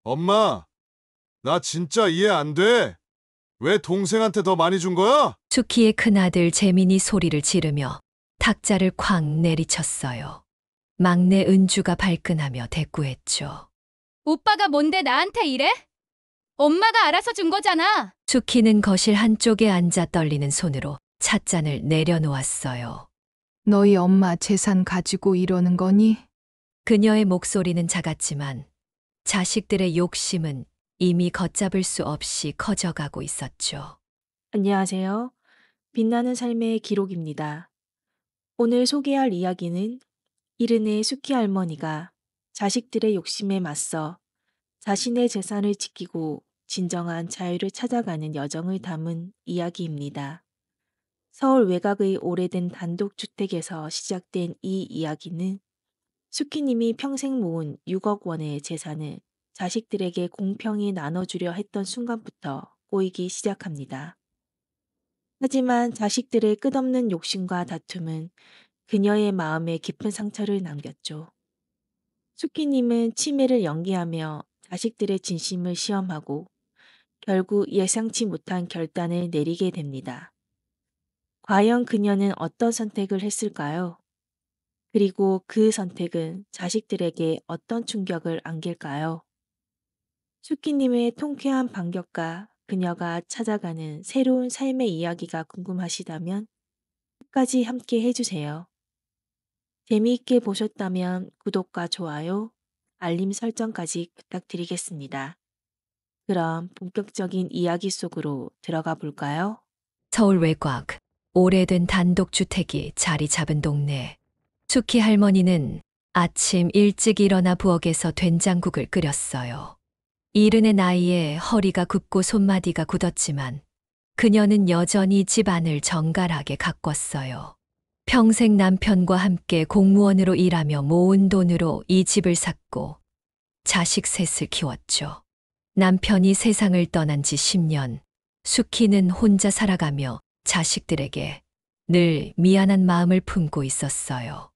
엄마, 나 진짜 이해 안 돼. 왜 동생한테 더 많이 준 거야? 수키의 큰아들 재민이 소리를 지르며 탁자를 쾅 내리쳤어요. 막내 은주가 발끈하며 대꾸했죠. 오빠가 뭔데 나한테 이래? 엄마가 알아서 준 거잖아. 수키는 거실 한쪽에 앉아 떨리는 손으로 찻잔을 내려놓았어요. 너희 엄마 재산 가지고 이러는 거니? 그녀의 목소리는 작았지만 자식들의 욕심은 이미 걷잡을 수 없이 커져가고 있었죠. 안녕하세요. 빛나는 삶의 기록입니다. 오늘 소개할 이야기는 이른의 수키 할머니가 자식들의 욕심에 맞서 자신의 재산을 지키고 진정한 자유를 찾아가는 여정을 담은 이야기입니다. 서울 외곽의 오래된 단독주택에서 시작된 이 이야기는 수키님이 평생 모은 6억 원의 재산을 자식들에게 공평히 나눠주려 했던 순간부터 꼬이기 시작합니다. 하지만 자식들의 끝없는 욕심과 다툼은 그녀의 마음에 깊은 상처를 남겼죠. 수키님은 치매를 연기하며 자식들의 진심을 시험하고 결국 예상치 못한 결단을 내리게 됩니다. 과연 그녀는 어떤 선택을 했을까요? 그리고 그 선택은 자식들에게 어떤 충격을 안길까요? 수키님의 통쾌한 반격과 그녀가 찾아가는 새로운 삶의 이야기가 궁금하시다면 끝까지 함께 해주세요. 재미있게 보셨다면 구독과 좋아요, 알림 설정까지 부탁드리겠습니다. 그럼 본격적인 이야기 속으로 들어가 볼까요? 서울 외곽, 오래된 단독주택이 자리 잡은 동네. 수키 할머니는 아침 일찍 일어나 부엌에서 된장국을 끓였어요. 이른의 나이에 허리가 굽고 손마디가 굳었지만 그녀는 여전히 집안을 정갈하게 가꿨어요. 평생 남편과 함께 공무원으로 일하며 모은 돈으로 이 집을 샀고 자식 셋을 키웠죠. 남편이 세상을 떠난 지 10년, 수키는 혼자 살아가며 자식들에게 늘 미안한 마음을 품고 있었어요.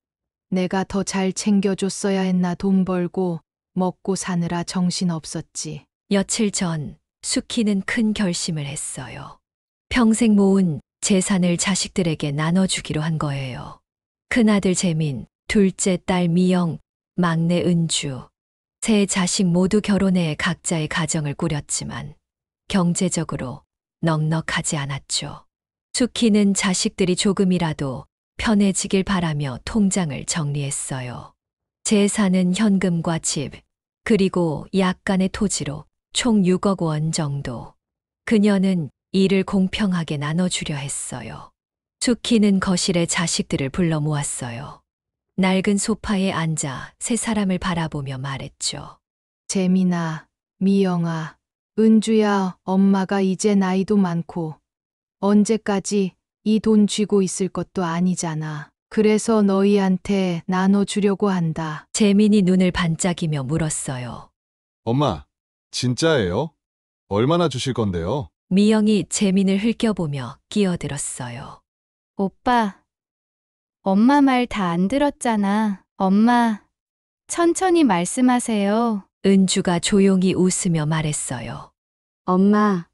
내가 더 잘 챙겨줬어야 했나. 돈 벌고 먹고 사느라 정신 없었지. 며칠 전 수키는 큰 결심을 했어요. 평생 모은 재산을 자식들에게 나눠주기로 한 거예요. 큰아들 재민, 둘째 딸 미영, 막내 은주. 세 자식 모두 결혼해 각자의 가정을 꾸렸지만 경제적으로 넉넉하지 않았죠. 수키는 자식들이 조금이라도 편해지길 바라며 통장을 정리했어요. 재산은 현금과 집, 그리고 약간의 토지로 총 6억 원 정도. 그녀는 이를 공평하게 나눠주려 했어요. 수키는 거실에 자식들을 불러 모았어요. 낡은 소파에 앉아 세 사람을 바라보며 말했죠. 재민아, 미영아, 은주야, 엄마가 이제 나이도 많고 언제까지 이 돈 쥐고 있을 것도 아니잖아. 그래서 너희한테 나눠주려고 한다. 재민이 눈을 반짝이며 물었어요. 엄마, 진짜예요? 얼마나 주실 건데요? 미영이 재민을 흘겨보며 끼어들었어요. 오빠, 엄마 말 다 안 들었잖아. 엄마, 천천히 말씀하세요. 은주가 조용히 웃으며 말했어요. 엄마,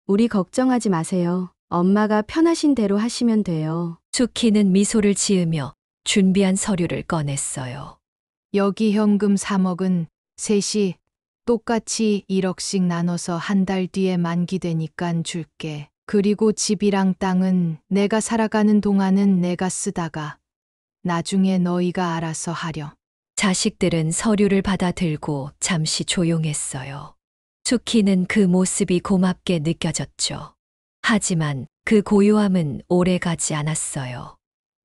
우리 걱정하지 마세요. 엄마가 편하신 대로 하시면 돼요. 수키는 미소를 지으며 준비한 서류를 꺼냈어요. 여기 현금 3억은 셋이 똑같이 1억씩 나눠서 한 달 뒤에 만기되니깐 줄게. 그리고 집이랑 땅은 내가 살아가는 동안은 내가 쓰다가 나중에 너희가 알아서 하렴. 자식들은 서류를 받아 들고 잠시 조용했어요. 수키는 그 모습이 고맙게 느껴졌죠. 하지만 그 고요함은 오래 가지 않았어요.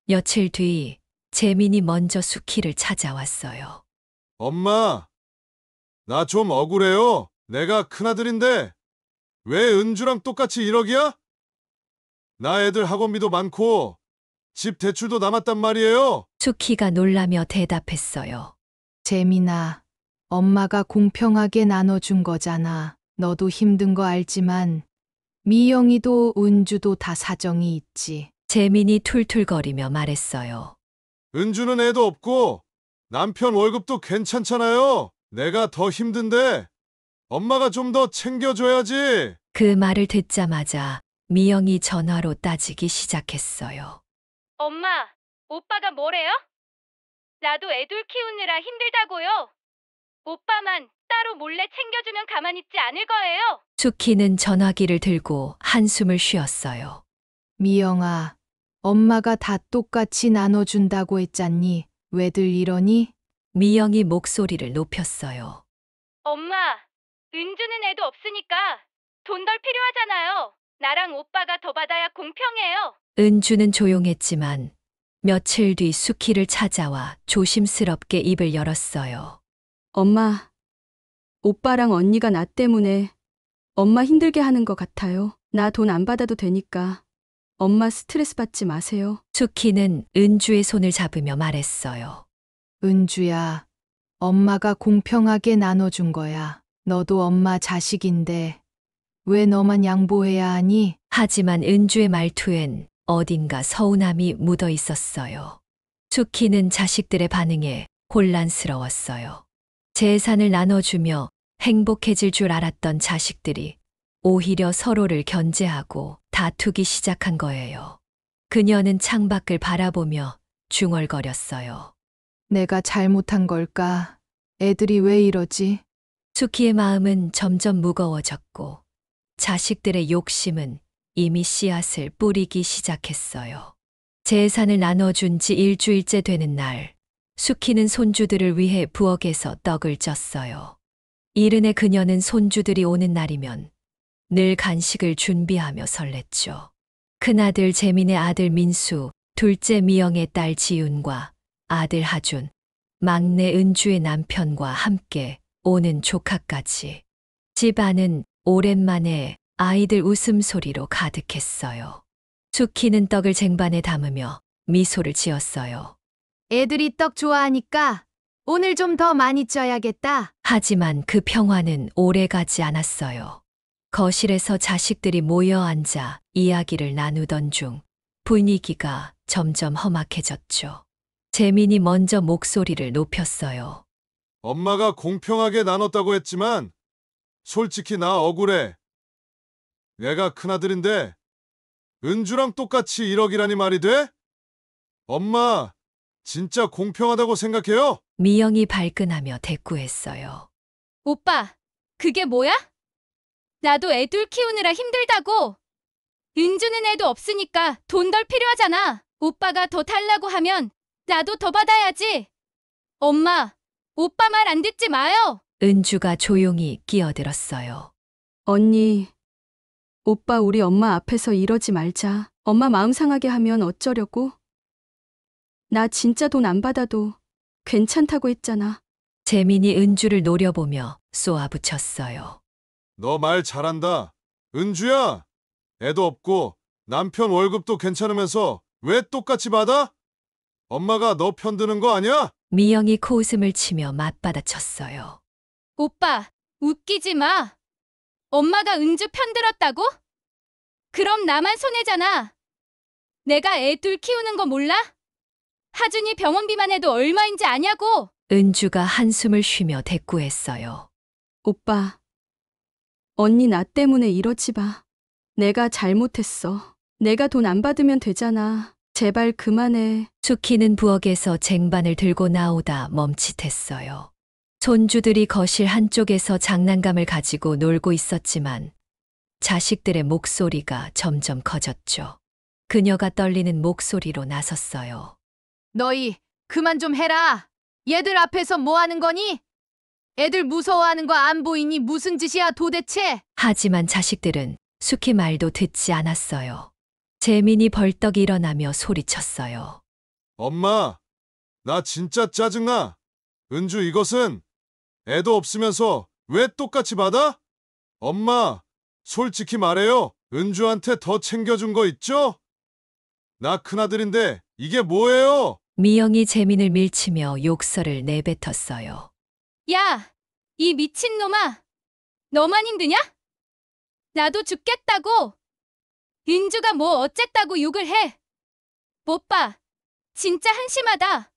며칠 뒤 재민이 먼저 수키를 찾아왔어요. 엄마, 나 좀 억울해요. 내가 큰아들인데 왜 은주랑 똑같이 1억이야? 나 애들 학원비도 많고 집 대출도 남았단 말이에요. 수키가 놀라며 대답했어요. 재민아, 엄마가 공평하게 나눠준 거잖아. 너도 힘든 거 알지만 미영이도 은주도 다 사정이 있지. 재민이 툴툴거리며 말했어요. 은주는 애도 없고 남편 월급도 괜찮잖아요. 내가 더 힘든데 엄마가 좀 더 챙겨줘야지. 그 말을 듣자마자 미영이 전화로 따지기 시작했어요. 엄마, 오빠가 뭐래요? 나도 애들 키우느라 힘들다고요. 오빠만 따로 몰래 챙겨주면 가만히 있지 않을 거예요. 수키는 전화기를 들고 한숨을 쉬었어요. 미영아, 엄마가 다 똑같이 나눠준다고 했잖니. 왜들 이러니? 미영이 목소리를 높였어요. 엄마, 은주는 애도 없으니까 돈 덜 필요하잖아요. 나랑 오빠가 더 받아야 공평해요. 은주는 조용했지만 며칠 뒤 수키를 찾아와 조심스럽게 입을 열었어요. 엄마, 오빠랑 언니가 나 때문에 엄마 힘들게 하는 것 같아요. 나 돈 안 받아도 되니까 엄마 스트레스 받지 마세요. 수키는 은주의 손을 잡으며 말했어요. 은주야, 엄마가 공평하게 나눠준 거야. 너도 엄마 자식인데 왜 너만 양보해야 하니? 하지만 은주의 말투엔 어딘가 서운함이 묻어 있었어요. 수키는 자식들의 반응에 혼란스러웠어요. 재산을 나눠주며 행복해질 줄 알았던 자식들이 오히려 서로를 견제하고 다투기 시작한 거예요. 그녀는 창밖을 바라보며 중얼거렸어요. 내가 잘못한 걸까? 애들이 왜 이러지? 수키의 마음은 점점 무거워졌고 자식들의 욕심은 이미 씨앗을 뿌리기 시작했어요. 재산을 나눠준 지 일주일째 되는 날, 수키는 손주들을 위해 부엌에서 떡을 쪘어요. 이른에 그녀는 손주들이 오는 날이면 늘 간식을 준비하며 설렜죠. 큰아들 재민의 아들 민수, 둘째 미영의 딸 지윤과 아들 하준, 막내 은주의 남편과 함께 오는 조카까지. 집 안은 오랜만에 아이들 웃음소리로 가득했어요. 수키는 떡을 쟁반에 담으며 미소를 지었어요. 애들이 떡 좋아하니까 오늘 좀 더 많이 쪄야겠다. 하지만 그 평화는 오래가지 않았어요. 거실에서 자식들이 모여 앉아 이야기를 나누던 중 분위기가 점점 험악해졌죠. 재민이 먼저 목소리를 높였어요. 엄마가 공평하게 나눴다고 했지만 솔직히 나 억울해. 내가 큰아들인데 은주랑 똑같이 1억이라니 말이 돼? 엄마, 진짜 공평하다고 생각해요? 미영이 발끈하며 대꾸했어요. 오빠, 그게 뭐야? 나도 애들 키우느라 힘들다고. 은주는 애도 없으니까 돈 덜 필요하잖아. 오빠가 더 달라고 하면 나도 더 받아야지. 엄마, 오빠 말 안 듣지 마요. 은주가 조용히 끼어들었어요. 언니, 오빠 우리 엄마 앞에서 이러지 말자. 엄마 마음 상하게 하면 어쩌려고? 나 진짜 돈 안 받아도 괜찮다고 했잖아. 재민이 은주를 노려보며 쏘아붙였어요. 너 말 잘한다. 은주야, 애도 없고 남편 월급도 괜찮으면서 왜 똑같이 받아? 엄마가 너 편드는 거 아니야? 미영이 코웃음을 치며 맞받아쳤어요. 오빠, 웃기지 마. 엄마가 은주 편들었다고? 그럼 나만 손해잖아. 내가 애 둘 키우는 거 몰라? 하준이 병원비만 해도 얼마인지 아냐고. 은주가 한숨을 쉬며 대꾸했어요. 오빠, 언니 나 때문에 이러지 마. 내가 잘못했어. 내가 돈 안 받으면 되잖아. 제발 그만해. 수키는 부엌에서 쟁반을 들고 나오다 멈칫했어요. 손주들이 거실 한쪽에서 장난감을 가지고 놀고 있었지만 자식들의 목소리가 점점 커졌죠. 그녀가 떨리는 목소리로 나섰어요. 너희 그만 좀 해라. 얘들 앞에서 뭐 하는 거니? 애들 무서워하는 거 안 보이니 무슨 짓이야 도대체? 하지만 자식들은 수키 말도 듣지 않았어요. 재민이 벌떡 일어나며 소리쳤어요. 엄마, 나 진짜 짜증나. 은주 이것은 애도 없으면서 왜 똑같이 받아? 엄마, 솔직히 말해요. 은주한테 더 챙겨준 거 있죠? 나 큰아들인데 이게 뭐예요? 미영이 재민을 밀치며 욕설을 내뱉었어요. 야, 이 미친놈아. 너만 힘드냐? 나도 죽겠다고. 은주가 뭐 어쨌다고 욕을 해. 오빠, 진짜 한심하다.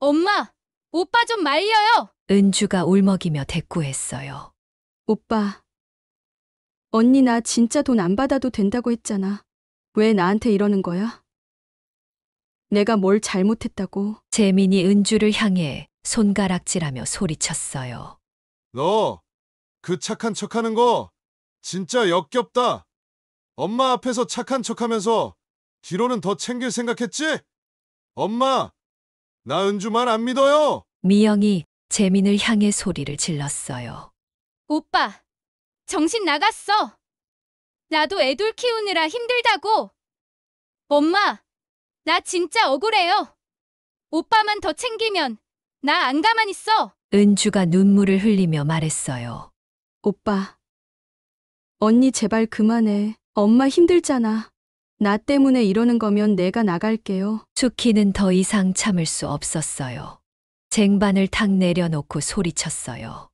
엄마, 오빠 좀 말려요. 은주가 울먹이며 대꾸했어요. 오빠, 언니 나 진짜 돈 안 받아도 된다고 했잖아. 왜 나한테 이러는 거야? 내가 뭘 잘못했다고? 재민이 은주를 향해 손가락질하며 소리쳤어요. 너 그 착한 척하는 거 진짜 역겹다. 엄마 앞에서 착한 척하면서 뒤로는 더 챙길 생각했지? 엄마, 나 은주 말 안 믿어요. 미영이 재민을 향해 소리를 질렀어요. 오빠, 정신 나갔어. 나도 애들 키우느라 힘들다고. 엄마, 나 진짜 억울해요. 오빠만 더 챙기면 나 안 가만 있어. 은주가 눈물을 흘리며 말했어요. 오빠, 언니 제발 그만해. 엄마 힘들잖아. 나 때문에 이러는 거면 내가 나갈게요. 수키는 더 이상 참을 수 없었어요. 쟁반을 탁 내려놓고 소리쳤어요.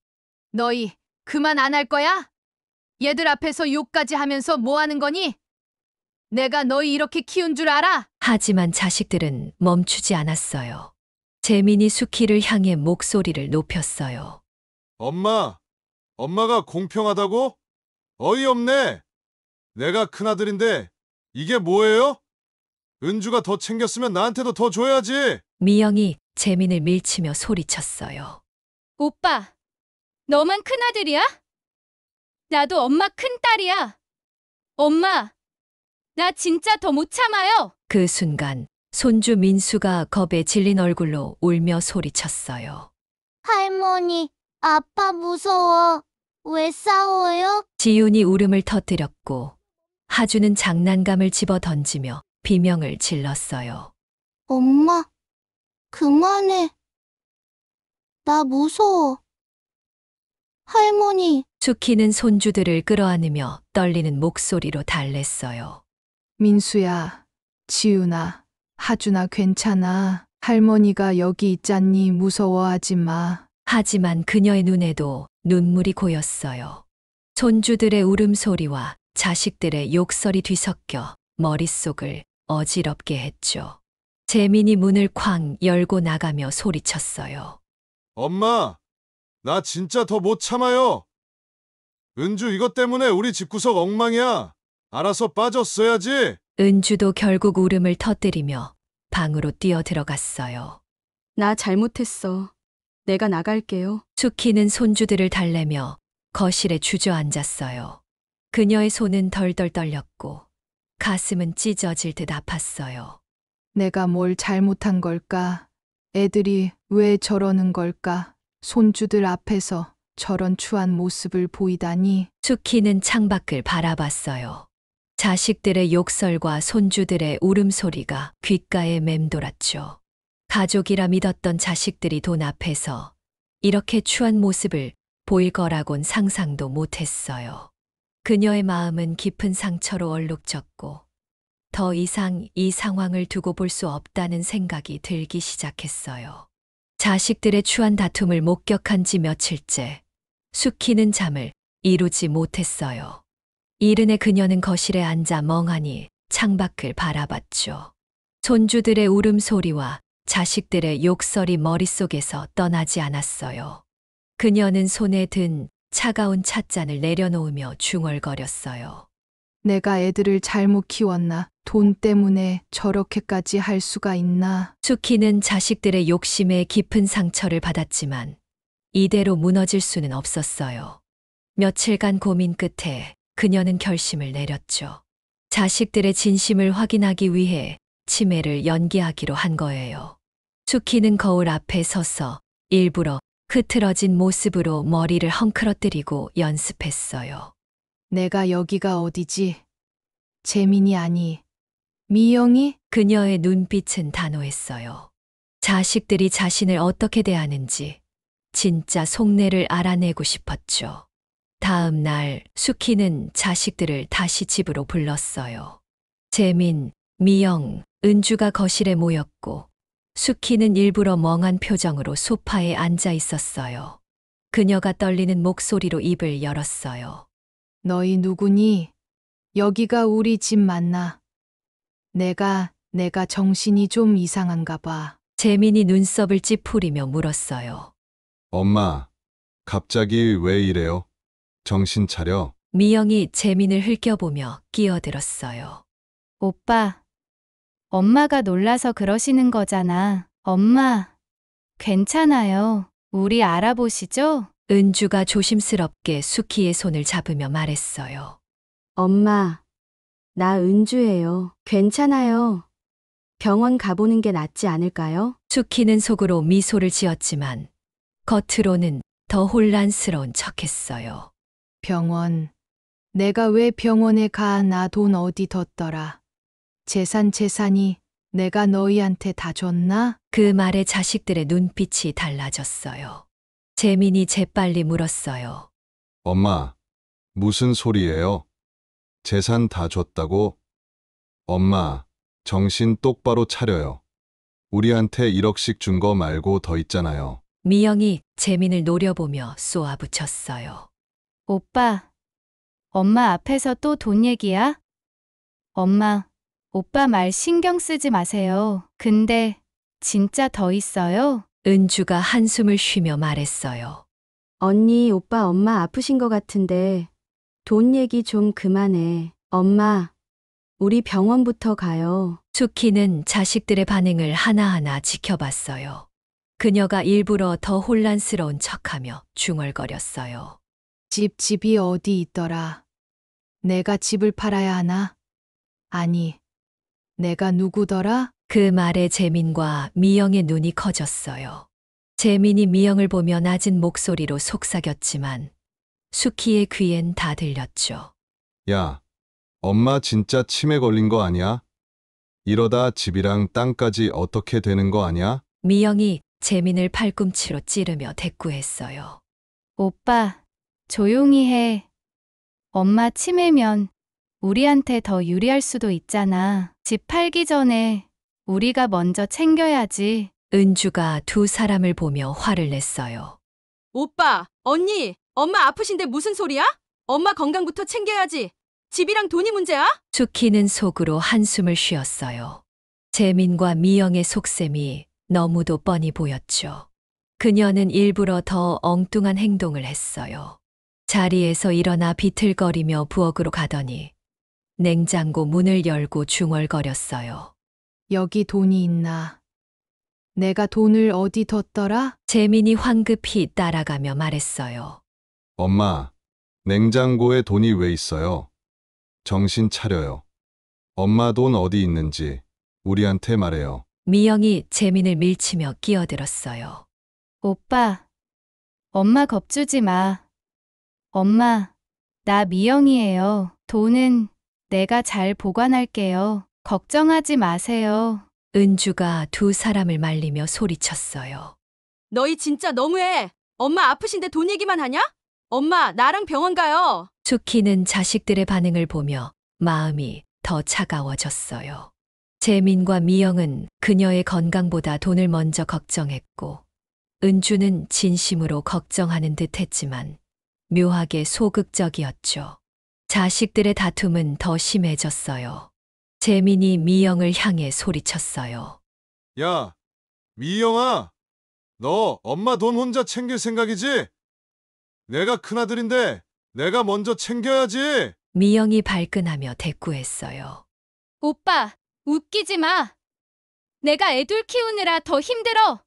너희 그만 안 할 거야? 얘들 앞에서 욕까지 하면서 뭐 하는 거니? 내가 너희 이렇게 키운 줄 알아? 하지만 자식들은 멈추지 않았어요. 재민이 수키를 향해 목소리를 높였어요. 엄마가 공평하다고? 어이없네. 내가 큰아들인데 이게 뭐예요? 은주가 더 챙겼으면 나한테도 더 줘야지. 미영이 재민을 밀치며 소리쳤어요. 오빠, 너만 큰아들이야? 나도 엄마 큰딸이야. 엄마, 나 진짜 더 못 참아요. 그 순간 손주 민수가 겁에 질린 얼굴로 울며 소리쳤어요. 할머니, 아빠 무서워. 왜 싸워요? 지윤이 울음을 터뜨렸고 하주는 장난감을 집어 던지며 비명을 질렀어요. 엄마, 그만해. 나 무서워. 할머니, 수키는 손주들을 끌어안으며 떨리는 목소리로 달랬어요. 민수야, 지훈아, 하준아 괜찮아. 할머니가 여기 있잖니 무서워하지 마. 하지만 그녀의 눈에도 눈물이 고였어요. 손주들의 울음소리와 자식들의 욕설이 뒤섞여 머릿속을 어지럽게 했죠. 재민이 문을 쾅 열고 나가며 소리쳤어요. 엄마, 나 진짜 더 못 참아요. 은주 이것 때문에 우리 집구석 엉망이야. 알아서 빠졌어야지. 은주도 결국 울음을 터뜨리며 방으로 뛰어 들어갔어요. 나 잘못했어. 내가 나갈게요. 수키는 손주들을 달래며 거실에 주저앉았어요. 그녀의 손은 덜덜 떨렸고 가슴은 찢어질 듯 아팠어요. 내가 뭘 잘못한 걸까? 애들이 왜 저러는 걸까? 손주들 앞에서 저런 추한 모습을 보이다니. 수키는 창밖을 바라봤어요. 자식들의 욕설과 손주들의 울음소리가 귓가에 맴돌았죠. 가족이라 믿었던 자식들이 돈 앞에서 이렇게 추한 모습을 보일 거라곤 상상도 못했어요. 그녀의 마음은 깊은 상처로 얼룩졌고 더 이상 이 상황을 두고 볼 수 없다는 생각이 들기 시작했어요. 자식들의 추한 다툼을 목격한 지 며칠째 수키는 잠을 이루지 못했어요. 이른에 그녀는 거실에 앉아 멍하니 창밖을 바라봤죠. 손주들의 울음소리와 자식들의 욕설이 머릿속에서 떠나지 않았어요. 그녀는 손에 든 차가운 찻잔을 내려놓으며 중얼거렸어요. 내가 애들을 잘못 키웠나? 돈 때문에 저렇게까지 할 수가 있나? 수키는 자식들의 욕심에 깊은 상처를 받았지만 이대로 무너질 수는 없었어요. 며칠간 고민 끝에 그녀는 결심을 내렸죠. 자식들의 진심을 확인하기 위해 치매를 연기하기로 한 거예요. 수키는 거울 앞에 서서 일부러 흐트러진 모습으로 머리를 헝클어뜨리고 연습했어요. 내가 여기가 어디지? 재민이 아니, 미영이? 그녀의 눈빛은 단호했어요. 자식들이 자신을 어떻게 대하는지 진짜 속내를 알아내고 싶었죠. 다음 날 수키는 자식들을 다시 집으로 불렀어요. 재민, 미영, 은주가 거실에 모였고 수키는 일부러 멍한 표정으로 소파에 앉아 있었어요. 그녀가 떨리는 목소리로 입을 열었어요. 너희 누구니? 여기가 우리 집 맞나? 내가 정신이 좀 이상한가 봐. 재민이 눈썹을 찌푸리며 물었어요. 엄마, 갑자기 왜 이래요? 정신 차려. 미영이 재민을 흘겨보며 끼어들었어요. 오빠, 엄마가 놀라서 그러시는 거잖아. 엄마, 괜찮아요. 우리 알아보시죠? 은주가 조심스럽게 수키의 손을 잡으며 말했어요. 엄마, 나 은주예요. 괜찮아요. 병원 가보는 게 낫지 않을까요? 수키는 속으로 미소를 지었지만 겉으로는 더 혼란스러운 척했어요. 병원. 내가 왜 병원에 가? 나 돈 어디 뒀더라. 재산이 내가 너희한테 다 줬나? 그 말에 자식들의 눈빛이 달라졌어요. 재민이 재빨리 물었어요. 엄마, 무슨 소리예요? 재산 다 줬다고? 엄마, 정신 똑바로 차려요. 우리한테 1억씩 준 거 말고 더 있잖아요. 미영이 재민을 노려보며 쏘아붙였어요. 오빠, 엄마 앞에서 또 돈 얘기야? 엄마, 오빠 말 신경 쓰지 마세요. 근데 진짜 더 있어요? 은주가 한숨을 쉬며 말했어요. 언니, 오빠, 엄마 아프신 것 같은데 돈 얘기 좀 그만해. 엄마, 우리 병원부터 가요. 수키는 자식들의 반응을 하나하나 지켜봤어요. 그녀가 일부러 더 혼란스러운 척하며 중얼거렸어요. 집이 어디 있더라. 내가 집을 팔아야 하나? 아니, 내가 누구더라? 그 말에 재민과 미영의 눈이 커졌어요. 재민이 미영을 보며 낮은 목소리로 속삭였지만 수키의 귀엔 다 들렸죠. 야, 엄마 진짜 치매 걸린 거 아니야? 이러다 집이랑 땅까지 어떻게 되는 거 아니야? 미영이 재민을 팔꿈치로 찌르며 대꾸했어요. 오빠, 조용히 해. 엄마 치매면 우리한테 더 유리할 수도 있잖아. 집 팔기 전에 우리가 먼저 챙겨야지. 은주가 두 사람을 보며 화를 냈어요. 오빠, 언니, 엄마 아프신데 무슨 소리야? 엄마 건강부터 챙겨야지. 집이랑 돈이 문제야? 수키는 속으로 한숨을 쉬었어요. 재민과 미영의 속셈이 너무도 뻔히 보였죠. 그녀는 일부러 더 엉뚱한 행동을 했어요. 자리에서 일어나 비틀거리며 부엌으로 가더니 냉장고 문을 열고 중얼거렸어요. 여기 돈이 있나? 내가 돈을 어디 뒀더라? 재민이 황급히 따라가며 말했어요. 엄마, 냉장고에 돈이 왜 있어요? 정신 차려요. 엄마 돈 어디 있는지 우리한테 말해요. 미영이 재민을 밀치며 끼어들었어요. 오빠, 엄마 겁주지 마. 엄마, 나 미영이에요. 돈은 내가 잘 보관할게요. 걱정하지 마세요. 은주가 두 사람을 말리며 소리쳤어요. 너희 진짜 너무해. 엄마 아프신데 돈 얘기만 하냐? 엄마, 나랑 병원 가요. 수키는 자식들의 반응을 보며 마음이 더 차가워졌어요. 재민과 미영은 그녀의 건강보다 돈을 먼저 걱정했고 은주는 진심으로 걱정하는 듯 했지만 묘하게 소극적이었죠. 자식들의 다툼은 더 심해졌어요. 재민이 미영을 향해 소리쳤어요. 야, 미영아, 너 엄마 돈 혼자 챙길 생각이지? 내가 큰아들인데 내가 먼저 챙겨야지. 미영이 발끈하며 대꾸했어요. 오빠, 웃기지 마. 내가 애들 키우느라 더 힘들어.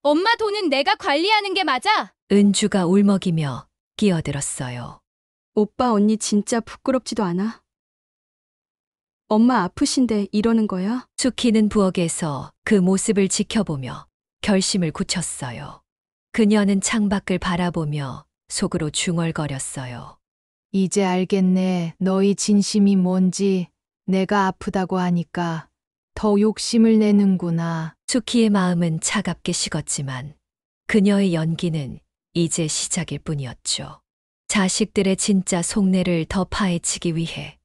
엄마 돈은 내가 관리하는 게 맞아. 은주가 울먹이며 끼어들었어요. 오빠, 언니 진짜 부끄럽지도 않아? 엄마 아프신데 이러는 거야? 수키는 부엌에서 그 모습을 지켜보며 결심을 굳혔어요. 그녀는 창밖을 바라보며 속으로 중얼거렸어요. 이제 알겠네. 너희 진심이 뭔지. 내가 아프다고 하니까 더 욕심을 내는구나. 수키의 마음은 차갑게 식었지만 그녀의 연기는 이제 시작일 뿐이었죠. 자식들의 진짜 속내를 더 파헤치기 위해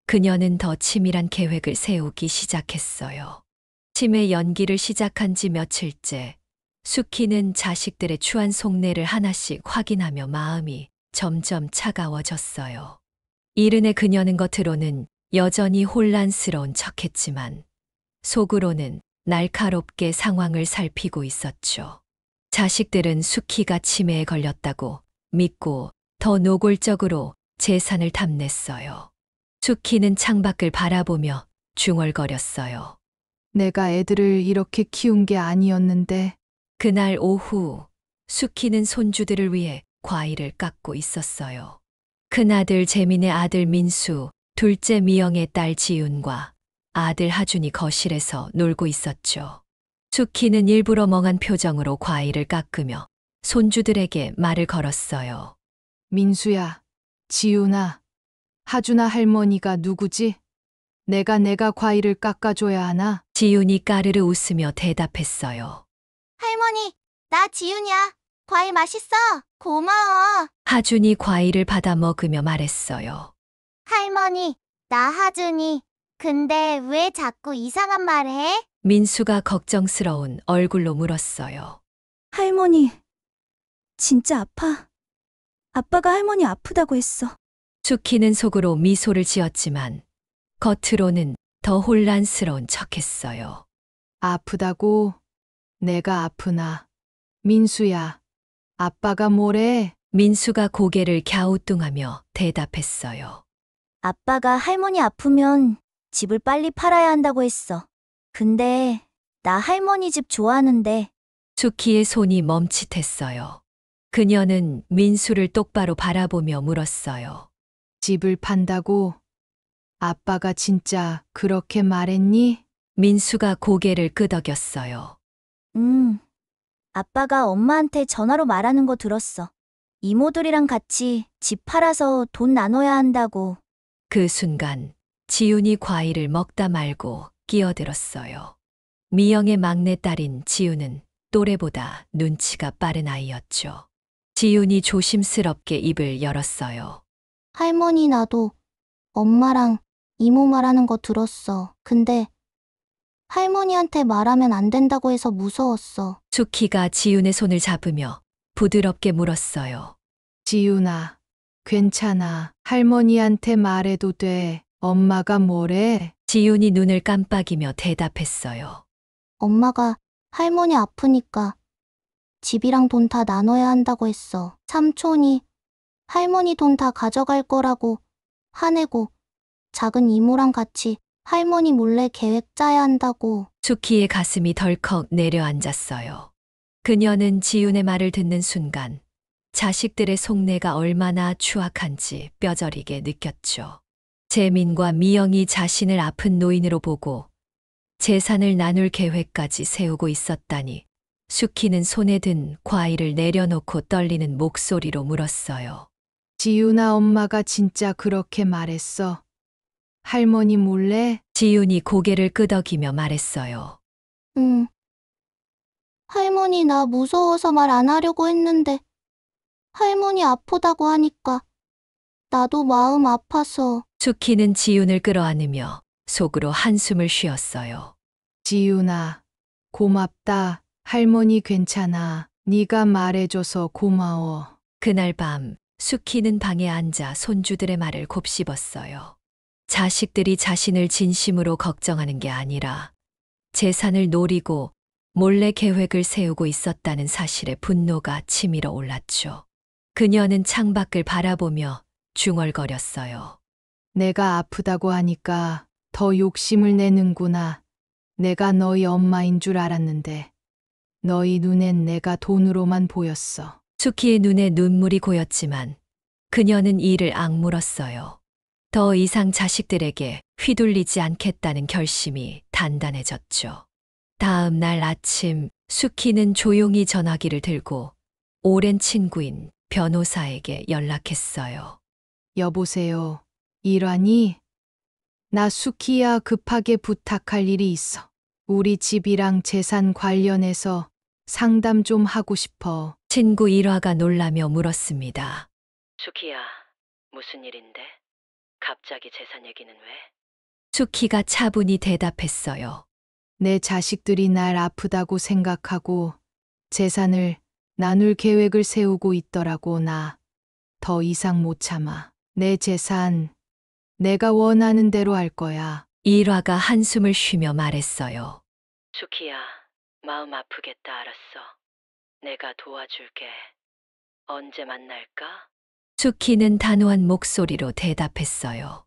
그녀는 더 치밀한 계획을 세우기 시작했어요. 치매 연기를 시작한 지 며칠째 수키는 자식들의 추한 속내를 하나씩 확인하며 마음이 점점 차가워졌어요. 이른에 그녀는 겉으로는 여전히 혼란스러운 척했지만 속으로는 날카롭게 상황을 살피고 있었죠. 자식들은 수키가 치매에 걸렸다고 믿고 더 노골적으로 재산을 탐냈어요. 수키는 창밖을 바라보며 중얼거렸어요. 내가 애들을 이렇게 키운 게 아니었는데 그날 오후 수키는 손주들을 위해 과일을 깎고 있었어요. 큰아들 재민의 아들 민수, 둘째 미영의 딸 지윤과 아들 하준이 거실에서 놀고 있었죠. 수키는 일부러 멍한 표정으로 과일을 깎으며 손주들에게 말을 걸었어요. 민수야, 지훈아, 하준아 할머니가 누구지? 내가 과일을 깎아줘야 하나? 지윤이 까르르 웃으며 대답했어요. 할머니, 나 지윤이야. 과일 맛있어. 고마워. 하준이 과일을 받아 먹으며 말했어요. 할머니, 나 하준이. 근데 왜 자꾸 이상한 말 해? 민수가 걱정스러운 얼굴로 물었어요. 할머니, 진짜 아파? 아빠가 할머니 아프다고 했어. 수키는 속으로 미소를 지었지만 겉으로는 더 혼란스러운 척했어요. 아프다고? 내가 아프나? 민수야, 아빠가 뭐래? 민수가 고개를 갸우뚱하며 대답했어요. 아빠가 할머니 아프면 집을 빨리 팔아야 한다고 했어. 근데 나 할머니 집 좋아하는데. 수키의 손이 멈칫했어요. 그녀는 민수를 똑바로 바라보며 물었어요. 집을 판다고? 아빠가 진짜 그렇게 말했니? 민수가 고개를 끄덕였어요. 아빠가 엄마한테 전화로 말하는 거 들었어. 이모들이랑 같이 집 팔아서 돈 나눠야 한다고. 그 순간 지윤이 과일을 먹다 말고 끼어들었어요. 미영의 막내딸인 지윤은 또래보다 눈치가 빠른 아이였죠. 지윤이 조심스럽게 입을 열었어요. 할머니, 나도 엄마랑 이모 말하는 거 들었어. 근데 할머니한테 말하면 안 된다고 해서 무서웠어. 수키가 지윤의 손을 잡으며 부드럽게 물었어요. 지훈아, 괜찮아. 할머니한테 말해도 돼. 엄마가 뭐래? 지윤이 눈을 깜빡이며 대답했어요. 엄마가 할머니 아프니까 집이랑 돈 다 나눠야 한다고 했어. 삼촌이 할머니 돈 다 가져갈 거라고 화내고 작은 이모랑 같이 할머니 몰래 계획 짜야 한다고. 수키의 가슴이 덜컥 내려앉았어요. 그녀는 지윤의 말을 듣는 순간 자식들의 속내가 얼마나 추악한지 뼈저리게 느꼈죠. 재민과 미영이 자신을 아픈 노인으로 보고 재산을 나눌 계획까지 세우고 있었다니 수키는 손에 든 과일을 내려놓고 떨리는 목소리로 물었어요. 지훈아, 엄마가 진짜 그렇게 말했어? 할머니 몰래? 지윤이 고개를 끄덕이며 말했어요. 응. 할머니 나 무서워서 말 안 하려고 했는데 할머니 아프다고 하니까 나도 마음 아파서. 수키는 지윤을 끌어안으며 속으로 한숨을 쉬었어요. 지훈아, 고맙다. 할머니 괜찮아. 네가 말해줘서 고마워. 그날 밤 수키는 방에 앉아 손주들의 말을 곱씹었어요. 자식들이 자신을 진심으로 걱정하는 게 아니라 재산을 노리고 몰래 계획을 세우고 있었다는 사실에 분노가 치밀어 올랐죠. 그녀는 창밖을 바라보며 중얼거렸어요. 내가 아프다고 하니까 더 욕심을 내는구나. 내가 너희 엄마인 줄 알았는데 너희 눈엔 내가 돈으로만 보였어. 수키의 눈에 눈물이 고였지만 그녀는 이를 악물었어요. 더 이상 자식들에게 휘둘리지 않겠다는 결심이 단단해졌죠. 다음 날 아침 수키는 조용히 전화기를 들고 오랜 친구인 변호사에게 연락했어요. 여보세요. 일하니? 나 수키야, 급하게 부탁할 일이 있어. 우리 집이랑 재산 관련해서 상담 좀 하고 싶어. 친구 일화가 놀라며 물었습니다. 수키야, 무슨 일인데? 갑자기 재산 얘기는 왜? 수키가 차분히 대답했어요. 내 자식들이 날 아프다고 생각하고 재산을 나눌 계획을 세우고 있더라고. 나 더 이상 못 참아. 내 재산 내가 원하는 대로 할 거야. 일화가 한숨을 쉬며 말했어요. 수키야, 마음 아프겠다. 알았어. 내가 도와줄게. 언제 만날까? 수키는 단호한 목소리로 대답했어요.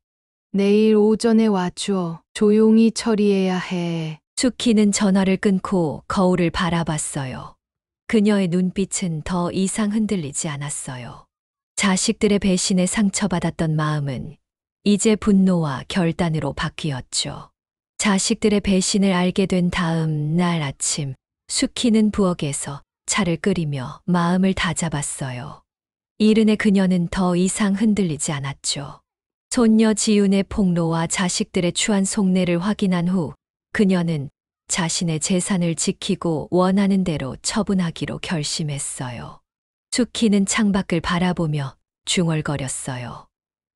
내일 오전에 와줘. 조용히 처리해야 해. 수키는 전화를 끊고 거울을 바라봤어요. 그녀의 눈빛은 더 이상 흔들리지 않았어요. 자식들의 배신에 상처받았던 마음은 이제 분노와 결단으로 바뀌었죠. 자식들의 배신을 알게 된 다음 날 아침, 수키는 부엌에서 차를 끓이며 마음을 다잡았어요. 이른의 그녀는 더 이상 흔들리지 않았죠. 손녀 지윤의 폭로와 자식들의 추한 속내를 확인한 후 그녀는 자신의 재산을 지키고 원하는 대로 처분하기로 결심했어요. 수키는 창밖을 바라보며 중얼거렸어요.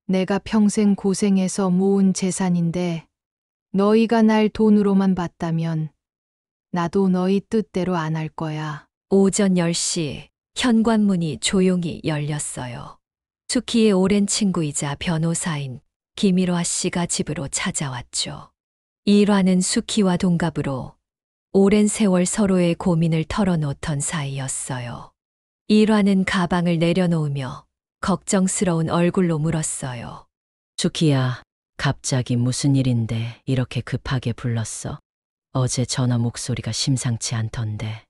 내가 평생 고생해서 모은 재산인데 너희가 날 돈으로만 봤다면 나도 너희 뜻대로 안 할 거야. 오전 10시 현관문이 조용히 열렸어요. 수키의 오랜 친구이자 변호사인 김일화 씨가 집으로 찾아왔죠. 일화는 수키와 동갑으로 오랜 세월 서로의 고민을 털어놓던 사이였어요. 일화는 가방을 내려놓으며 걱정스러운 얼굴로 물었어요. 수키야, 갑자기 무슨 일인데 이렇게 급하게 불렀어? 어제 전화 목소리가 심상치 않던데.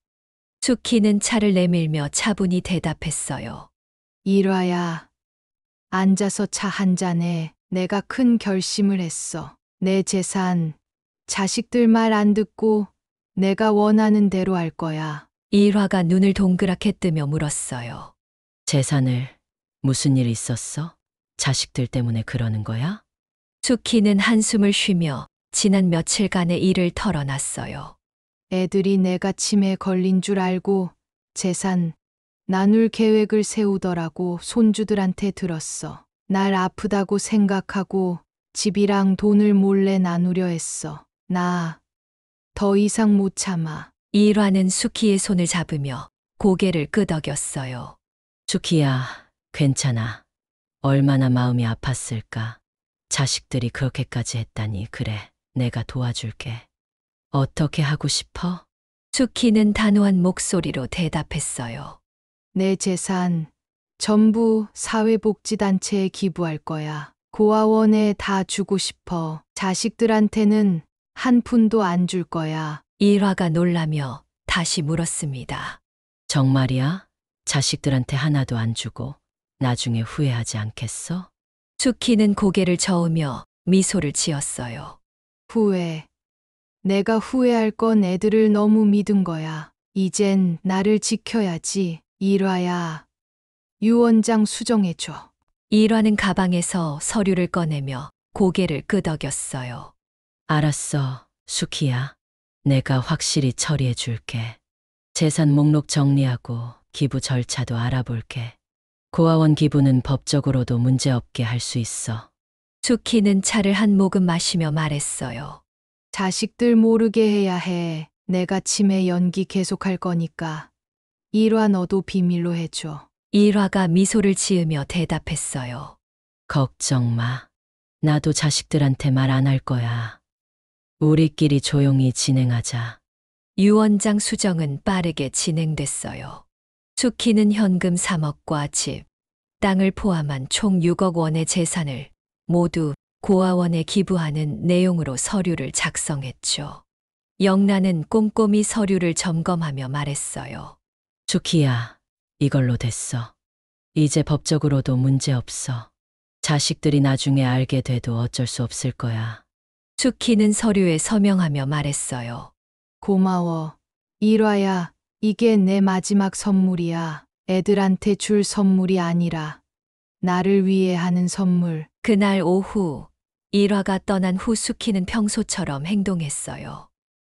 수키는 차를 내밀며 차분히 대답했어요. 일화야, 앉아서 차 한 잔해. 내가 큰 결심을 했어. 내 재산, 자식들 말 안 듣고 내가 원하는 대로 할 거야. 일화가 눈을 동그랗게 뜨며 물었어요. 재산을 무슨 일 있었어? 자식들 때문에 그러는 거야? 수키는 한숨을 쉬며 지난 며칠간의 일을 털어놨어요. 애들이 내가 치매에 걸린 줄 알고 재산 나눌 계획을 세우더라고. 손주들한테 들었어. 날 아프다고 생각하고 집이랑 돈을 몰래 나누려 했어. 나 더 이상 못 참아. 일화는 수키의 손을 잡으며 고개를 끄덕였어요. 수키야, 괜찮아. 얼마나 마음이 아팠을까. 자식들이 그렇게까지 했다니. 그래, 내가 도와줄게. 어떻게 하고 싶어? 수키는 단호한 목소리로 대답했어요. 내 재산 전부 사회복지단체에 기부할 거야. 고아원에 다 주고 싶어. 자식들한테는 한 푼도 안 줄 거야. 일화가 놀라며 다시 물었습니다. 정말이야? 자식들한테 하나도 안 주고 나중에 후회하지 않겠어? 수키는 고개를 저으며 미소를 지었어요. 후회. 내가 후회할 건 애들을 너무 믿은 거야. 이젠 나를 지켜야지. 일화야. 유언장 수정해줘. 일화는 가방에서 서류를 꺼내며 고개를 끄덕였어요. 알았어, 수키야. 내가 확실히 처리해 줄게. 재산 목록 정리하고 기부 절차도 알아볼게. 고아원 기부는 법적으로도 문제없게 할 수 있어. 수키는 차를 한 모금 마시며 말했어요. 자식들 모르게 해야 해. 내가 치매 연기 계속할 거니까. 일화 너도 비밀로 해줘. 일화가 미소를 지으며 대답했어요. 걱정 마. 나도 자식들한테 말 안 할 거야. 우리끼리 조용히 진행하자. 유언장 수정은 빠르게 진행됐어요. 수키는 현금 3억과 집, 땅을 포함한 총 6억 원의 재산을 모두 고아원에 기부하는 내용으로 서류를 작성했죠. 영란은 꼼꼼히 서류를 점검하며 말했어요. 수키야, 이걸로 됐어. 이제 법적으로도 문제 없어. 자식들이 나중에 알게 돼도 어쩔 수 없을 거야. 수키는 서류에 서명하며 말했어요. 고마워. 일화야, 이게 내 마지막 선물이야. 애들한테 줄 선물이 아니라 나를 위해 하는 선물. 그날 오후 일화가 떠난 후 수키는 평소처럼 행동했어요.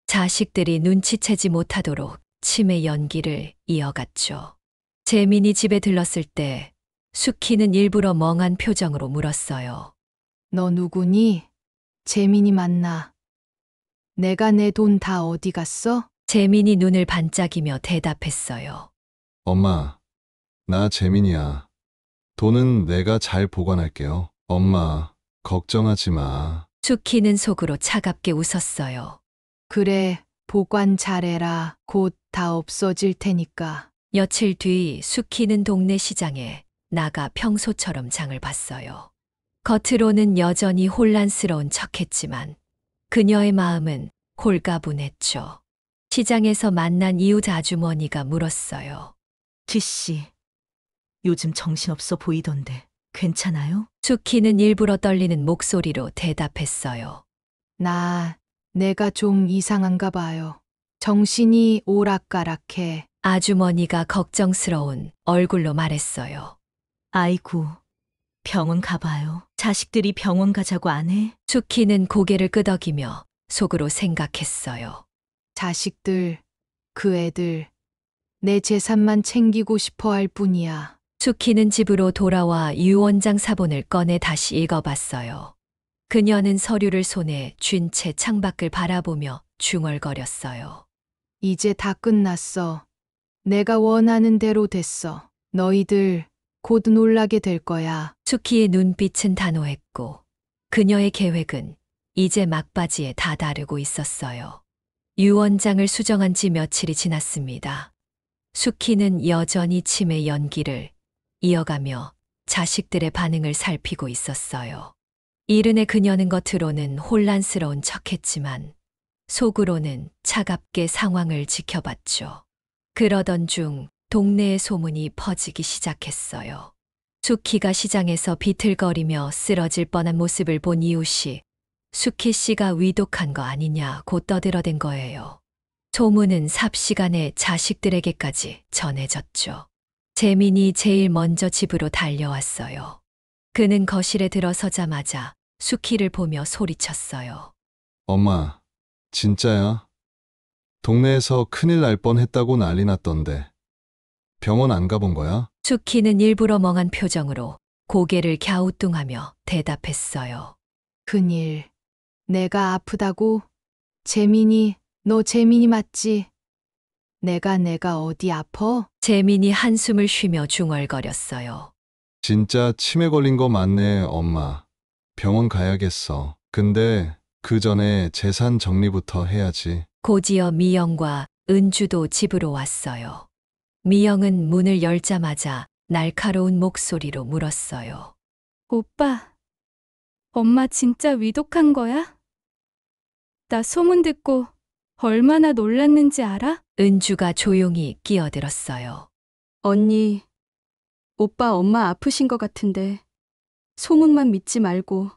자식들이 눈치채지 못하도록 치매 연기를 이어갔죠. 재민이 집에 들렀을 때 수키는 일부러 멍한 표정으로 물었어요. 너 누구니? 재민이 맞나? 내가 내 돈 다 어디 갔어? 재민이 눈을 반짝이며 대답했어요. 엄마, 나 재민이야. 돈은 내가 잘 보관할게요. 엄마, 걱정하지 마. 수키는 속으로 차갑게 웃었어요. 그래, 보관 잘해라. 곧 다 없어질 테니까. 며칠 뒤 수키는 동네 시장에 나가 평소처럼 장을 봤어요. 겉으로는 여전히 혼란스러운 척했지만 그녀의 마음은 홀가분했죠. 시장에서 만난 이웃 아주머니가 물었어요. 지씨, 요즘 정신없어 보이던데 괜찮아요? 수키는 일부러 떨리는 목소리로 대답했어요. 내가 좀 이상한가 봐요. 정신이 오락가락해. 아주머니가 걱정스러운 얼굴로 말했어요. 아이고, 병원 가봐요. 자식들이 병원 가자고 안 해? 수키는 고개를 끄덕이며 속으로 생각했어요. 자식들, 그 애들, 내 재산만 챙기고 싶어 할 뿐이야. 수키는 집으로 돌아와 유원장 사본을 꺼내 다시 읽어봤어요. 그녀는 서류를 손에 쥔 채 창밖을 바라보며 중얼거렸어요. 이제 다 끝났어. 내가 원하는 대로 됐어. 너희들 곧 놀라게 될 거야. 수키의 눈빛은 단호했고 그녀의 계획은 이제 막바지에 다다르고 있었어요. 유원장을 수정한 지 며칠이 지났습니다. 수키는 여전히 치매 연기를 이어가며 자식들의 반응을 살피고 있었어요. 이른의 그녀는 겉으로는 혼란스러운 척했지만 속으로는 차갑게 상황을 지켜봤죠. 그러던 중 동네의 소문이 퍼지기 시작했어요. 수키가 시장에서 비틀거리며 쓰러질 뻔한 모습을 본 이웃이 수키 씨가 위독한 거 아니냐고 떠들어댄 거예요. 소문은 삽시간에 자식들에게까지 전해졌죠. 재민이 제일 먼저 집으로 달려왔어요. 그는 거실에 들어서자마자 수키를 보며 소리쳤어요. 엄마, 진짜야? 동네에서 큰일 날 뻔했다고 난리 났던데. 병원 안 가본 거야? 수키는 일부러 멍한 표정으로 고개를 갸우뚱하며 대답했어요. 큰일. 내가 아프다고? 너 재민이 맞지? 내가 어디 아파? 재민이 한숨을 쉬며 중얼거렸어요. 진짜 치매 걸린 거 맞네, 엄마. 병원 가야겠어. 근데 그 전에 재산 정리부터 해야지. 곧이어 미영과 은주도 집으로 왔어요. 미영은 문을 열자마자 날카로운 목소리로 물었어요. 오빠, 엄마 진짜 위독한 거야? 나 소문 듣고 얼마나 놀랐는지 알아? 은주가 조용히 끼어들었어요. 언니, 오빠 엄마 아프신 것 같은데 소문만 믿지 말고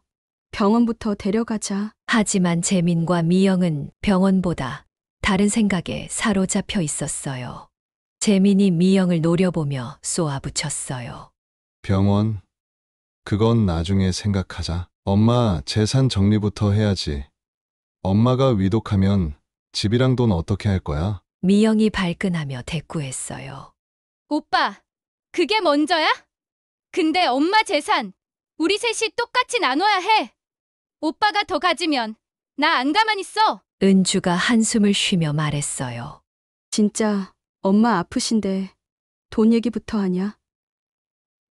병원부터 데려가자. 하지만 재민과 미영은 병원보다 다른 생각에 사로잡혀 있었어요. 재민이 미영을 노려보며 쏘아붙였어요. 병원? 그건 나중에 생각하자. 엄마 재산 정리부터 해야지. 엄마가 위독하면 집이랑 돈 어떻게 할 거야? 미영이 발끈하며 대꾸했어요. 오빠, 그게 먼저야? 근데 엄마 재산, 우리 셋이 똑같이 나눠야 해. 오빠가 더 가지면 나 안 가만 있어. 은주가 한숨을 쉬며 말했어요. 진짜 엄마 아프신데 돈 얘기부터 하냐?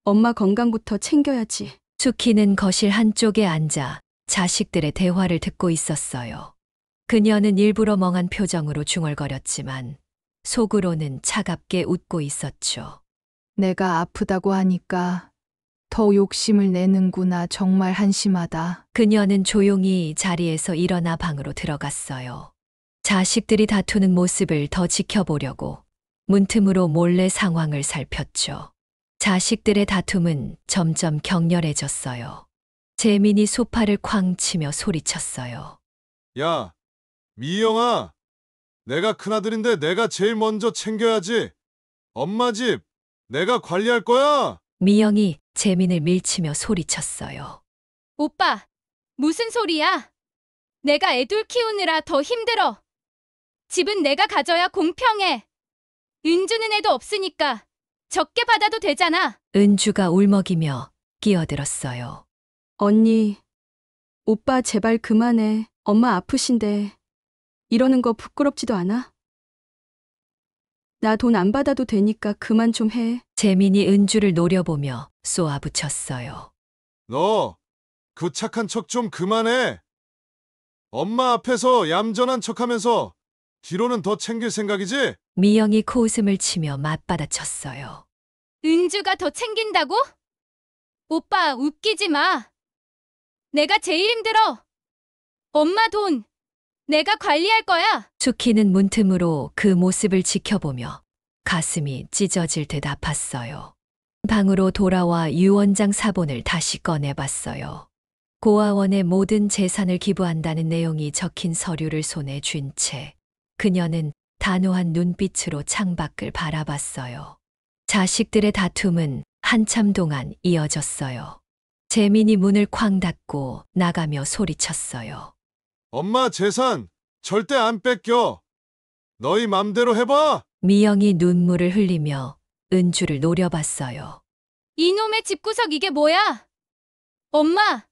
엄마 건강부터 챙겨야지. 수키는 거실 한쪽에 앉아 자식들의 대화를 듣고 있었어요. 그녀는 일부러 멍한 표정으로 중얼거렸지만 속으로는 차갑게 웃고 있었죠. 내가 아프다고 하니까 더 욕심을 내는구나. 정말 한심하다. 그녀는 조용히 자리에서 일어나 방으로 들어갔어요. 자식들이 다투는 모습을 더 지켜보려고 문틈으로 몰래 상황을 살폈죠. 자식들의 다툼은 점점 격렬해졌어요. 재민이 소파를 쾅 치며 소리쳤어요. 야, 미영아. 내가 큰아들인데 내가 제일 먼저 챙겨야지. 엄마 집 내가 관리할 거야. 미영이 재민을 밀치며 소리쳤어요. 오빠, 무슨 소리야? 내가 애들 키우느라 더 힘들어. 집은 내가 가져야 공평해. 은주는 애도 없으니까 적게 받아도 되잖아. 은주가 울먹이며 끼어들었어요. 언니, 오빠 제발 그만해. 엄마 아프신데 이러는 거 부끄럽지도 않아? 나 돈 안 받아도 되니까 그만 좀 해. 재민이 은주를 노려보며 쏘아붙였어요. 너 그 착한 척 좀 그만해. 엄마 앞에서 얌전한 척하면서 뒤로는 더 챙길 생각이지? 미영이 코웃음을 치며 맞받아쳤어요. 은주가 더 챙긴다고? 오빠 웃기지 마. 내가 제일 힘들어. 엄마 돈 내가 관리할 거야. 수키는 문틈으로 그 모습을 지켜보며 가슴이 찢어질 듯 아팠어요. 방으로 돌아와 유 원장 사본을 다시 꺼내봤어요. 고아원의 모든 재산을 기부한다는 내용이 적힌 서류를 손에 쥔 채 그녀는 단호한 눈빛으로 창밖을 바라봤어요. 자식들의 다툼은 한참 동안 이어졌어요. 재민이 문을 쾅 닫고 나가며 소리쳤어요. 엄마 재산 절대 안 뺏겨. 너희 맘대로 해봐. 미영이 눈물을 흘리며 은주를 노려봤어요. 이놈의 집구석 이게 뭐야? 엄마,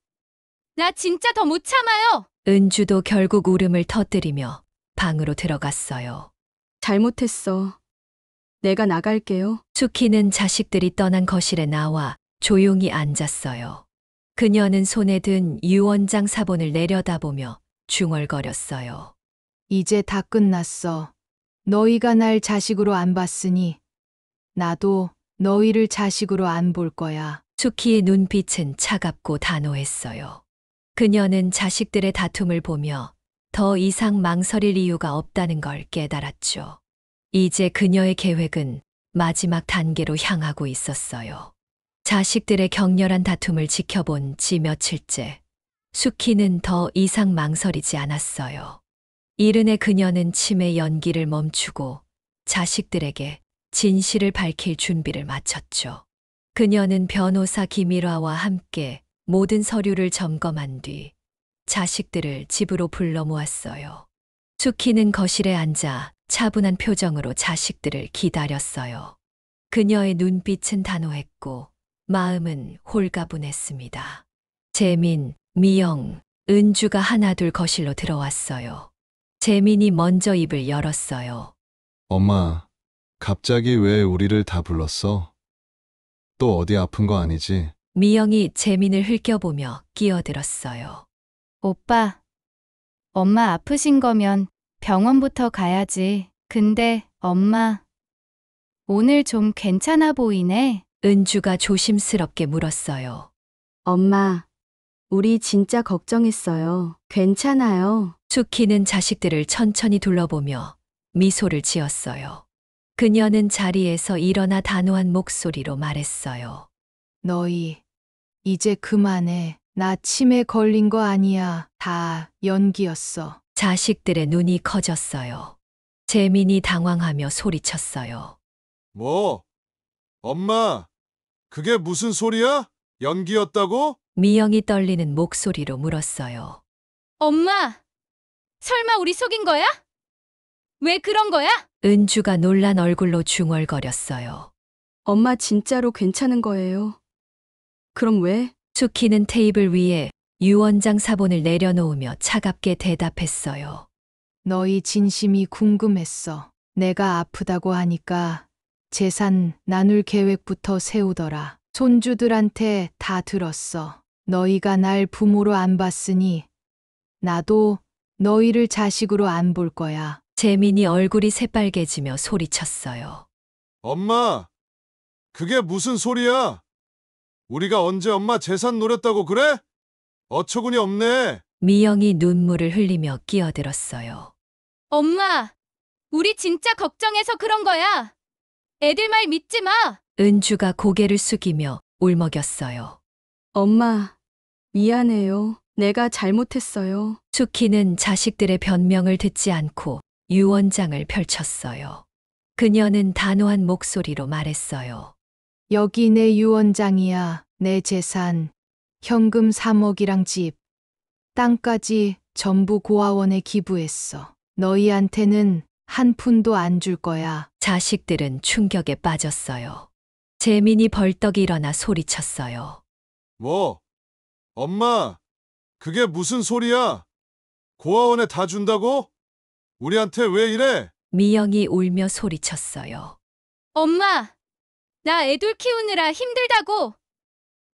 나 진짜 더 못 참아요. 은주도 결국 울음을 터뜨리며 방으로 들어갔어요. 잘못했어. 내가 나갈게요. 수키는 자식들이 떠난 거실에 나와 조용히 앉았어요. 그녀는 손에 든 유 원장 사본을 내려다보며 중얼거렸어요. 이제 다 끝났어. 너희가 날 자식으로 안 봤으니 나도 너희를 자식으로 안 볼 거야. 수키의 눈빛은 차갑고 단호했어요. 그녀는 자식들의 다툼을 보며 더 이상 망설일 이유가 없다는 걸 깨달았죠. 이제 그녀의 계획은 마지막 단계로 향하고 있었어요. 자식들의 격렬한 다툼을 지켜본 지 며칠째, 수키는 더 이상 망설이지 않았어요. 이른에 그녀는 치매 연기를 멈추고 자식들에게 진실을 밝힐 준비를 마쳤죠. 그녀는 변호사 김일화와 함께 모든 서류를 점검한 뒤 자식들을 집으로 불러 모았어요. 수키는 거실에 앉아 차분한 표정으로 자식들을 기다렸어요. 그녀의 눈빛은 단호했고 마음은 홀가분했습니다. 재민, 미영, 은주가 하나둘 거실로 들어왔어요. 재민이 먼저 입을 열었어요. 엄마, 갑자기 왜 우리를 다 불렀어? 또 어디 아픈 거 아니지? 미영이 재민을 흘겨보며 끼어들었어요. 오빠, 엄마 아프신 거면 병원부터 가야지. 근데 엄마, 오늘 좀 괜찮아 보이네. 은주가 조심스럽게 물었어요. 엄마, 우리 진짜 걱정했어요. 괜찮아요. 수키는 자식들을 천천히 둘러보며 미소를 지었어요. 그녀는 자리에서 일어나 단호한 목소리로 말했어요. 너희 이제 그만해. 나 치매 걸린 거 아니야. 다 연기였어. 자식들의 눈이 커졌어요. 재민이 당황하며 소리쳤어요. 뭐? 엄마, 그게 무슨 소리야? 연기였다고? 미영이 떨리는 목소리로 물었어요. 엄마, 설마 우리 속인 거야? 왜 그런 거야? 은주가 놀란 얼굴로 중얼거렸어요. 엄마 진짜로 괜찮은 거예요. 그럼 왜? 수키는 테이블 위에 유 원장 사본을 내려놓으며 차갑게 대답했어요. 너희 진심이 궁금했어. 내가 아프다고 하니까 재산 나눌 계획부터 세우더라. 손주들한테 다 들었어. 너희가 날 부모로 안 봤으니 나도 너희를 자식으로 안 볼 거야. 재민이 얼굴이 새빨개지며 소리쳤어요. 엄마, 그게 무슨 소리야? 우리가 언제 엄마 재산 노렸다고 그래? 어처구니 없네. 미영이 눈물을 흘리며 끼어들었어요. 엄마, 우리 진짜 걱정해서 그런 거야. 애들 말 믿지 마. 은주가 고개를 숙이며 울먹였어요. 엄마, 미안해요. 내가 잘못했어요. 수키는 자식들의 변명을 듣지 않고 유 원장을 펼쳤어요. 그녀는 단호한 목소리로 말했어요. 여기 내 유원장이야. 내 재산, 현금 3억이랑 집, 땅까지 전부 고아원에 기부했어. 너희한테는 한 푼도 안 줄 거야. 자식들은 충격에 빠졌어요. 재민이 벌떡 일어나 소리쳤어요. 뭐? 엄마, 그게 무슨 소리야? 고아원에 다 준다고? 우리한테 왜 이래? 미영이 울며 소리쳤어요. 엄마, 나 애들 키우느라 힘들다고.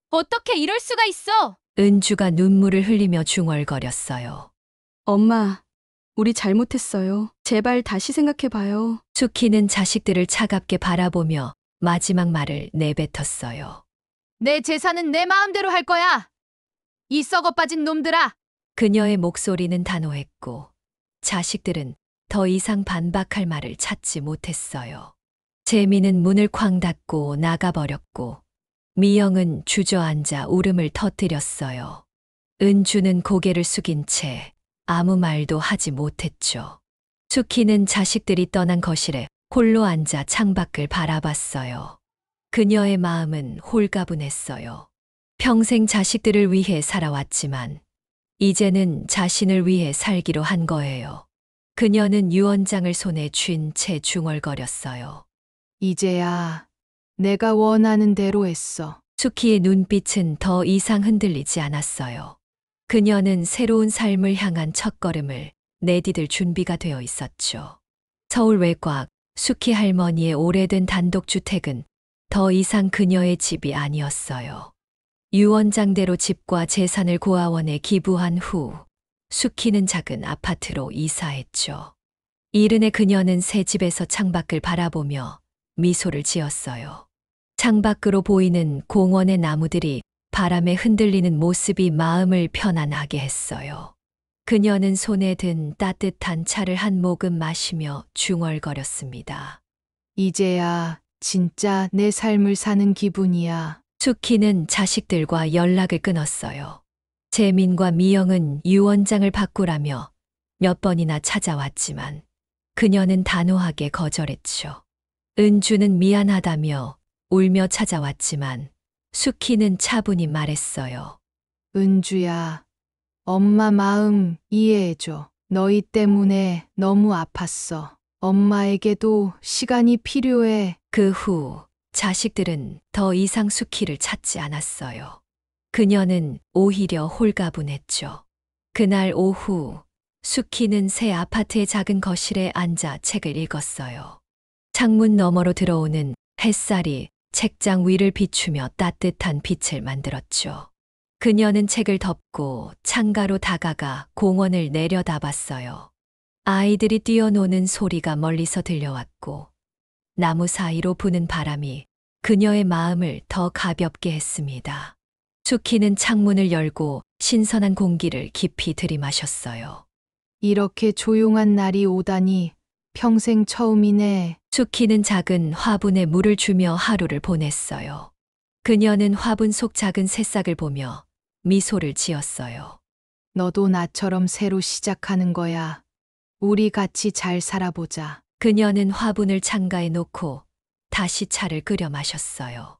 어떻게 이럴 수가 있어? 은주가 눈물을 흘리며 중얼거렸어요. 엄마, 우리 잘못했어요. 제발 다시 생각해봐요. 수키는 자식들을 차갑게 바라보며 마지막 말을 내뱉었어요. 내 재산은 내 마음대로 할 거야. 이 썩어 빠진 놈들아. 그녀의 목소리는 단호했고 자식들은 더 이상 반박할 말을 찾지 못했어요. 재미는 문을 쾅 닫고 나가버렸고 미영은 주저앉아 울음을 터뜨렸어요. 은주는 고개를 숙인 채 아무 말도 하지 못했죠. 수키는 자식들이 떠난 거실에 홀로 앉아 창밖을 바라봤어요. 그녀의 마음은 홀가분했어요. 평생 자식들을 위해 살아왔지만 이제는 자신을 위해 살기로 한 거예요. 그녀는 유언장을 손에 쥔 채 중얼거렸어요. 이제야 내가 원하는 대로 했어. 수키의 눈빛은 더 이상 흔들리지 않았어요. 그녀는 새로운 삶을 향한 첫걸음을 내디딜 준비가 되어 있었죠. 서울 외곽 수키 할머니의 오래된 단독주택은 더 이상 그녀의 집이 아니었어요. 유언장대로 집과 재산을 고아원에 기부한 후 수키는 작은 아파트로 이사했죠. 이른에 그녀는 새 집에서 창밖을 바라보며 미소를 지었어요. 창밖으로 보이는 공원의 나무들이 바람에 흔들리는 모습이 마음을 편안하게 했어요. 그녀는 손에 든 따뜻한 차를 한 모금 마시며 중얼거렸습니다. 이제야 진짜 내 삶을 사는 기분이야. 수키는 자식들과 연락을 끊었어요. 재민과 미영은 유언장을 바꾸라며 몇 번이나 찾아왔지만 그녀는 단호하게 거절했죠. 은주는 미안하다며 울며 찾아왔지만 수키는 차분히 말했어요. 은주야, 엄마 마음 이해해줘. 너희 때문에 너무 아팠어. 엄마에게도 시간이 필요해. 그 후 자식들은 더 이상 수키를 찾지 않았어요. 그녀는 오히려 홀가분했죠. 그날 오후 수키는 새 아파트의 작은 거실에 앉아 책을 읽었어요. 창문 너머로 들어오는 햇살이 책장 위를 비추며 따뜻한 빛을 만들었죠. 그녀는 책을 덮고 창가로 다가가 공원을 내려다봤어요. 아이들이 뛰어노는 소리가 멀리서 들려왔고 나무 사이로 부는 바람이 그녀의 마음을 더 가볍게 했습니다. 수키는 창문을 열고 신선한 공기를 깊이 들이마셨어요. 이렇게 조용한 날이 오다니 평생 처음이네. 수키는 작은 화분에 물을 주며 하루를 보냈어요. 그녀는 화분 속 작은 새싹을 보며 미소를 지었어요. 너도 나처럼 새로 시작하는 거야. 우리 같이 잘 살아보자. 그녀는 화분을 창가에 놓고 다시 차를 끓여 마셨어요.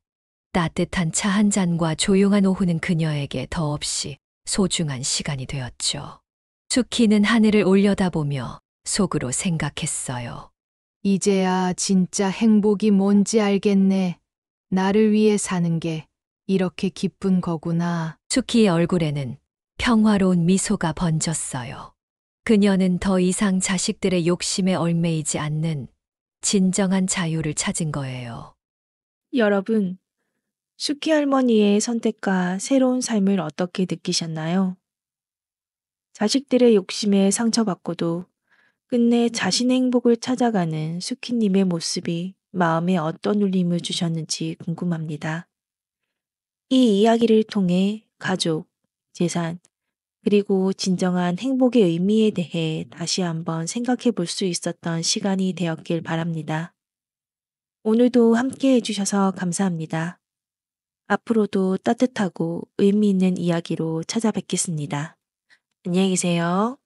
따뜻한 차 한 잔과 조용한 오후는 그녀에게 더없이 소중한 시간이 되었죠. 수키는 하늘을 올려다보며 속으로 생각했어요. 이제야 진짜 행복이 뭔지 알겠네. 나를 위해 사는 게 이렇게 기쁜 거구나. 수키의 얼굴에는 평화로운 미소가 번졌어요. 그녀는 더 이상 자식들의 욕심에 얽매이지 않는 진정한 자유를 찾은 거예요. 여러분, 수키 할머니의 선택과 새로운 삶을 어떻게 느끼셨나요? 자식들의 욕심에 상처받고도 끝내 자신의 행복을 찾아가는 수키님의 모습이 마음에 어떤 울림을 주셨는지 궁금합니다. 이 이야기를 통해 가족, 재산, 그리고 진정한 행복의 의미에 대해 다시 한번 생각해 볼 수 있었던 시간이 되었길 바랍니다. 오늘도 함께 해주셔서 감사합니다. 앞으로도 따뜻하고 의미 있는 이야기로 찾아뵙겠습니다. 안녕히 계세요.